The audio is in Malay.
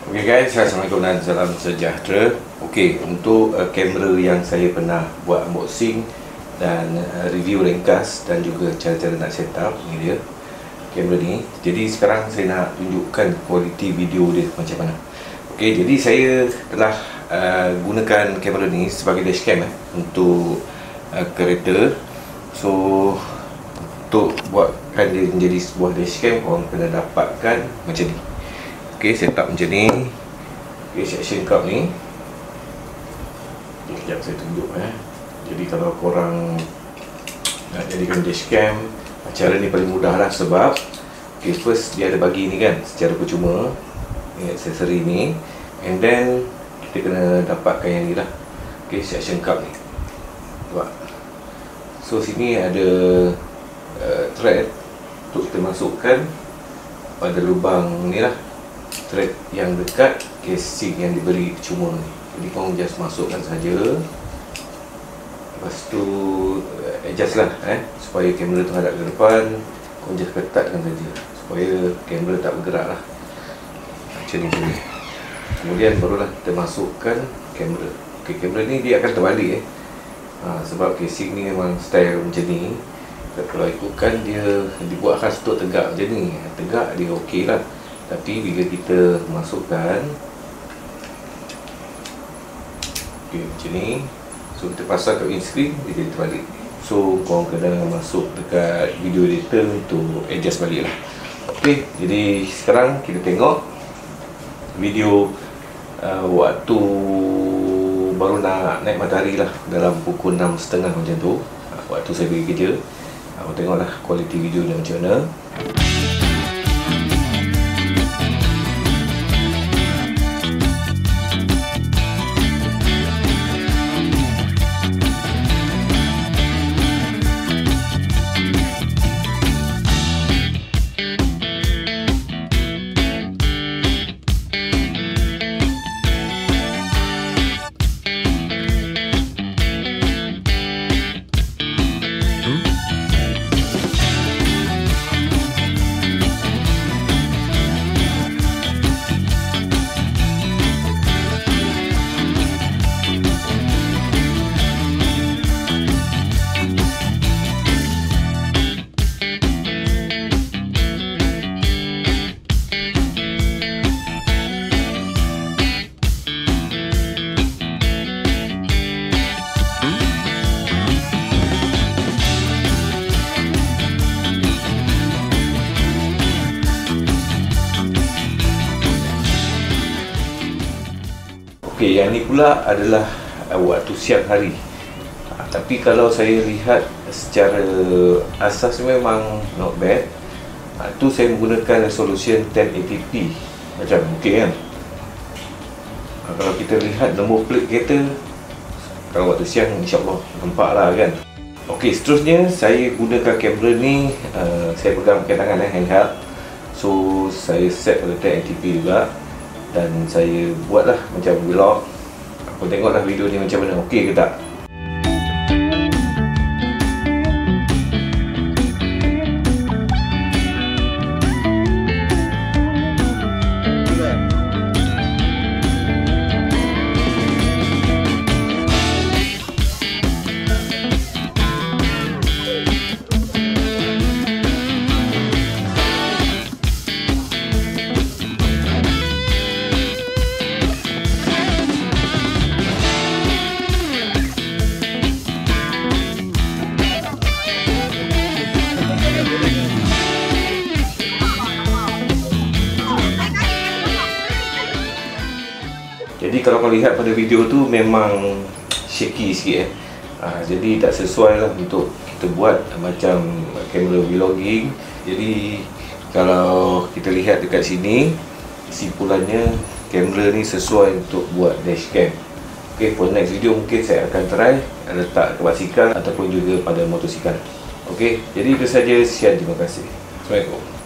Okay guys, Assalamualaikum dan salam sejahtera. Okay, untuk kamera yang saya pernah buat unboxing dan review ringkas dan juga cara-cara nak set up, ni dia kamera ni. Jadi sekarang saya nak tunjukkan kualiti video dia macam mana. Okay, jadi saya telah gunakan kamera ni sebagai dashcam untuk kereta. So untuk buatkan dia menjadi sebuah dashcam, korang kena dapatkan macam ni. Ok, set up macam ni. Ok, section cup ni. Sekejap saya tunjuk Jadi kalau korang nak jadikan dashcam, cara ni paling mudah lah. Sebab ok, first dia ada bagi ni kan secara percuma, ni aksesori ni. And then kita kena dapatkan yang ni lah. Ok, section cup ni. Nampak? So sini ada thread untuk kita masukkan pada lubang ni lah, thread yang dekat casing yang diberi percuma ni. Jadi korang just masukkan saja. Lepas tu adjust lah supaya kamera tu hadap ke depan. Korang just ketatkan saja supaya kamera tak bergerak lah. Macam ni. Kemudian barulah kita masukkan kamera. Ok, kamera ni dia akan terbalik sebab casing ni memang style macam ni. Kalau ikutkan dia dibuat khas untuk tegak macam ni. Tegak dia ok lah. Tapi bila kita masukkan okay, macam ni, so kita pasang kat windscreen, dia jadi terbalik. So korang kena masuk dekat video editor untuk adjust balik lah. Ok, jadi sekarang kita tengok video waktu baru nak naik matahari lah, dalam pukul 6.30 macam tu, waktu saya pergi kerja. Tengoklah kualiti video dia macam mana. Ok, yang ni pula adalah waktu siang hari. Tapi kalau saya lihat secara asas memang not bad. Tu saya menggunakan resolution 1080p. Macam ok kan. Kalau kita lihat nombor plate kereta, kalau waktu siang insyaAllah nampak lah kan. Ok, seterusnya saya gunakan kamera ni, saya pegang pakai tangan handheld. So saya set pada 1080p juga. Dan saya buatlah macam vlog. Aku tengoklah video ni macam mana, okey ke tak. Jadi kalau kau lihat pada video tu memang shaky sikit jadi tak sesuai lah untuk kita buat macam kamera vlogging. Jadi kalau kita lihat dekat sini, kesimpulannya kamera ni sesuai untuk buat dashcam. Ok, for next video mungkin saya akan try letak ke basikal ataupun juga pada motosikal. Ok, jadi itu saja. Sekian, terima kasih. Assalamualaikum.